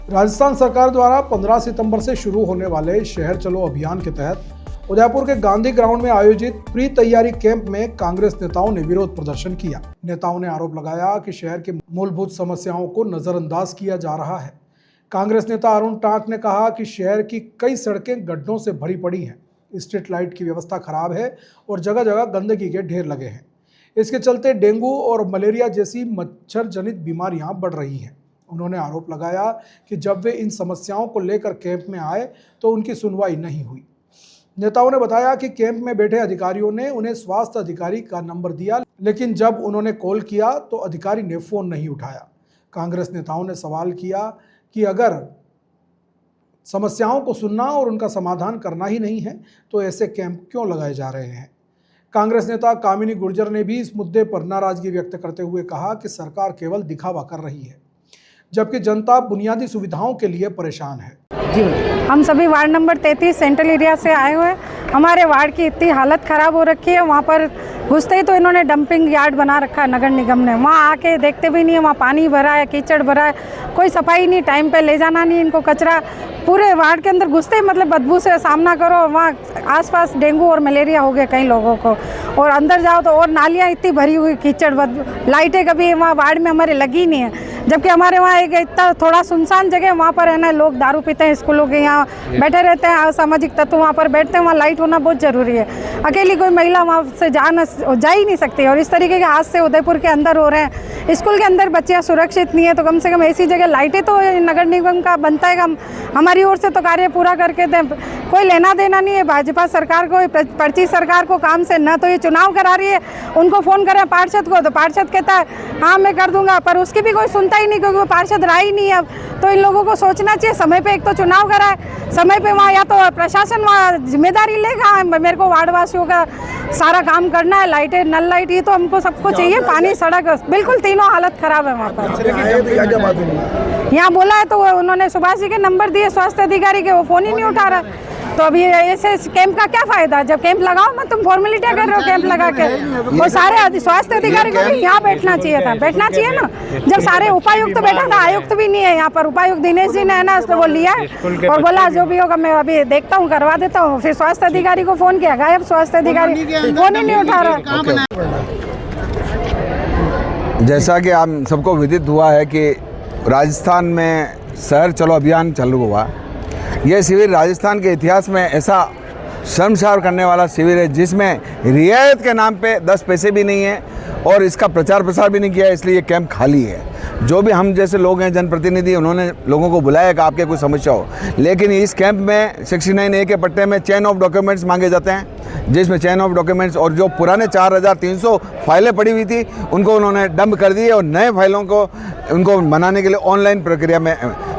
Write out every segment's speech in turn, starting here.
राजस्थान सरकार द्वारा 15 सितंबर से शुरू होने वाले शहर चलो अभियान के तहत उदयपुर के गांधी ग्राउंड में आयोजित प्री तैयारी कैंप में कांग्रेस नेताओं ने विरोध प्रदर्शन किया। नेताओं ने आरोप लगाया कि शहर की मूलभूत समस्याओं को नजरअंदाज किया जा रहा है। कांग्रेस नेता अरुण टांक ने कहा कि शहर की कई सड़कें गड्ढों से भरी पड़ी हैं, स्ट्रीट लाइट की व्यवस्था खराब है और जगह जगह गंदगी के ढेर लगे हैं। इसके चलते डेंगू और मलेरिया जैसी मच्छर जनित बीमारियां बढ़ रही हैं। उन्होंने आरोप लगाया कि जब वे इन समस्याओं को लेकर कैंप में आए तो उनकी सुनवाई नहीं हुई। नेताओं ने बताया कि कैंप में बैठे अधिकारियों ने उन्हें स्वास्थ्य अधिकारी का नंबर दिया, लेकिन जब उन्होंने कॉल किया तो अधिकारी ने फोन नहीं उठाया। कांग्रेस नेताओं ने सवाल किया कि अगर समस्याओं को सुनना और उनका समाधान करना ही नहीं है तो ऐसे कैंप क्यों लगाए जा रहे हैं। कांग्रेस नेता कामिनी गुर्जर ने भी इस मुद्दे पर नाराजगी व्यक्त करते हुए कहा कि सरकार केवल दिखावा कर रही है, जबकि जनता बुनियादी सुविधाओं के लिए परेशान है। जी, हम सभी वार्ड नंबर 33 सेंट्रल एरिया से आए हुए हैं। हमारे वार्ड की इतनी हालत ख़राब हो रखी है, वहाँ पर घुसते ही तो इन्होंने डंपिंग यार्ड बना रखा है नगर निगम ने। वहाँ आके देखते भी नहीं है, वहाँ पानी भरा है, कीचड़ भरा है, कोई सफाई नहीं, टाइम पे ले जाना नहीं इनको कचरा। पूरे वार्ड के अंदर घुसते ही मतलब बदबू से सामना करो। वहाँ आसपास डेंगू और मलेरिया हो गया कई लोगों को, और अंदर जाओ तो और नालियाँ इतनी भरी हुई कीचड़, लाइटें कभी वहाँ वार्ड में हमारे लगी नहीं है। जबकि हमारे वहाँ एक इतना थोड़ा सुनसान जगह, वहाँ पर है ना लोग दारू पीते हैं, स्कूलों के यहाँ बैठे रहते हैं, असामाजिक तत्व वहाँ पर बैठते हैं। वहाँ लाइट होना बहुत ज़रूरी है। अकेली कोई महिला वहाँ से जा ही नहीं सकती। और इस तरीके के हादसे उदयपुर के अंदर हो रहे हैं। स्कूल के अंदर बच्चियाँ सुरक्षित नहीं है, तो कम से कम ऐसी जगह लाइटें तो नगर निगम का बनता है। हमारी ओर से तो कार्य पूरा करके दें। कोई लेना देना नहीं है भाजपा सरकार को, पर्ची सरकार को काम से। ना तो ये चुनाव करा रही है, उनको फ़ोन करें पार्षद को तो पार्षद कहता है हाँ मैं कर दूंगा, पर उसकी भी कोई सुनता ही नहीं, क्योंकि वो पार्षद रहा ही नहीं। अब तो इन लोगों को सोचना चाहिए, समय पे एक तो चुनाव कराए, समय पे वहाँ या तो प्रशासन वहाँ जिम्मेदारी लेगा। मेरे को वार्डवासियों का सारा काम करना है, लाइटें नल लाइट ये तो हमको सबको चाहिए, पानी सड़क बिल्कुल तीनों हालत ख़राब है वहाँ पर। यहाँ बोला है तो उन्होंने सुभाष जी के नंबर दिए स्वास्थ्य अधिकारी के, वो फ़ोन ही नहीं उठा रहा। तो अभी ऐसे कैंप का क्या फायदा? जब कैंप लगाओ मत, तुम फॉर्मेलिटी कर रहे हो कैंप लगा के। वो सारे स्वास्थ्य अधिकारी को भी यहाँ बैठना चाहिए था, बैठना चाहिए ना। जब सारे उपायुक्त बैठा था, आयुक्त भी नहीं है यहाँ पर। उपायुक्त दिनेश जी ने है ना वो लिया और बोला जो भी होगा मैं अभी देखता हूँ, करवा देता हूँ। फिर स्वास्थ्य अधिकारी को फोन किया, गायब स्वास्थ्य अधिकारी, फोन ही नहीं उठा रहा। जैसा कि आप सबको विदित हुआ है कि राजस्थान में शहर चलो अभियान चालू हुआ। यह शिविर राजस्थान के इतिहास में ऐसा शर्मसार करने वाला शिविर है जिसमें रियायत के नाम पे 10 पैसे भी नहीं है और इसका प्रचार प्रसार भी नहीं किया, इसलिए ये कैंप खाली है। जो भी हम जैसे लोग हैं जनप्रतिनिधि, उन्होंने लोगों को बुलाया कि आपके कोई समस्या हो, लेकिन इस कैंप में 69A के पट्टे में चेन ऑफ डॉक्यूमेंट्स मांगे जाते हैं, जिसमें चेन ऑफ डॉक्यूमेंट्स और जो पुराने 4300 फाइलें पड़ी हुई थी उनको उन्होंने डंप कर दी और नए फाइलों को उनको बनाने के लिए ऑनलाइन प्रक्रिया में।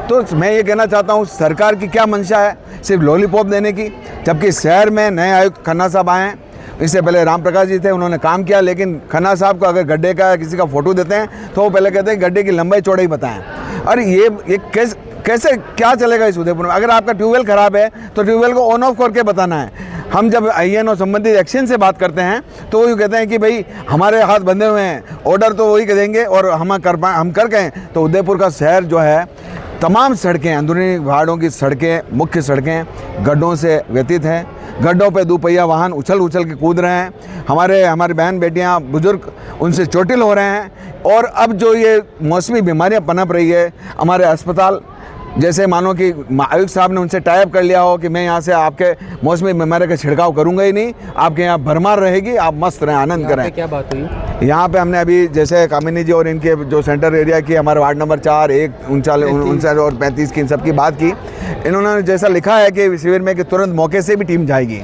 तो मैं ये कहना चाहता हूँ सरकार की क्या मंशा है, सिर्फ लॉलीपॉप देने की, जबकि शहर में नए आयुक्त खन्ना साहब आए हैं। इससे पहले राम प्रकाश जी थे, उन्होंने काम किया, लेकिन खन्ना साहब को अगर गड्ढे का किसी का फोटो देते हैं तो वो पहले कहते हैं गड्ढे की लंबाई चौड़ाई बताएं। अरे ये कैसे क्या चलेगा इस उदयपुर में? अगर आपका ट्यूबवेल खराब है तो ट्यूबवेल को ऑन ऑफ करके बताना है। हम जब IN और संबंधित एक्शन से बात करते हैं तो वो कहते हैं कि भाई हमारे हाथ बंधे हुए हैं, ऑर्डर तो वही देंगे और हम कर गए। तो उदयपुर का शहर जो है, तमाम सड़कें, अंदरूनी वार्डों की सड़कें, मुख्य सड़कें गड्ढों से व्यतीत हैं। गड्ढों पे दोपहिया वाहन उछल के कूद रहे हैं। हमारी बहन बेटियां, बुजुर्ग उनसे चोटिल हो रहे हैं। और अब जो ये मौसमी बीमारियां पनप रही है, हमारे अस्पताल जैसे मानो कि आयुक्त साहब ने उनसे टाई अप कर लिया हो कि मैं यहाँ से आपके मौसमी बीमारी का छिड़काव करूँगा ही नहीं, आपके यहाँ भरमार रहेगी, आप मस्त रहें, आनंद करें। क्या बात हुई यहाँ पे? हमने अभी जैसे कामिनी जी और इनके जो सेंटर एरिया की, हमारे वार्ड नंबर 4, 1, 39 और 35 की, इन सब की बात की। इन्होंने जैसा लिखा है कि शिविर में कि तुरंत मौके से भी टीम जाएगी।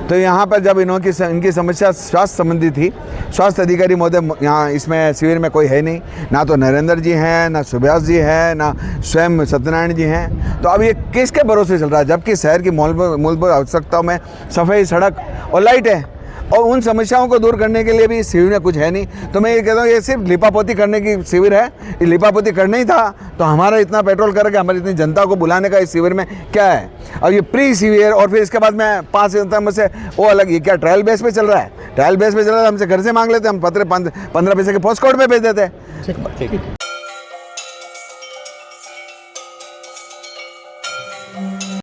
तो यहाँ पर जब इनकी समस्या स्वास्थ्य संबंधी थी, स्वास्थ्य अधिकारी महोदय यहाँ इसमें शिविर में कोई है नहीं, ना तो नरेंद्र जी हैं, ना सुभाष जी हैं, ना स्वयं सत्यनारायण जी हैं। तो अब ये किसके भरोसे चल रहा है, जबकि शहर की मूलभूत आवश्यकताओं में सफाई, सड़क और लाइट है, और उन समस्याओं को दूर करने के लिए भी इस शिविर में कुछ है नहीं। तो मैं ये कहता हूँ ये सिर्फ लिपापोती करने की शिविर है। ये लिपापोती करना ही था तो हमारा इतना पेट्रोल करके हमारी इतनी जनता को बुलाने का इस शिविर में क्या है? और ये प्री शिविर और फिर इसके बाद में 5 सितंबर से वो अलग, ये क्या ट्रायल बेस पे चल रहा है? ट्रायल बेस पे चल रहा है, हमसे घर से मांग लेते, हम 15 पैसे के पोस्ट कोड में भेज देते।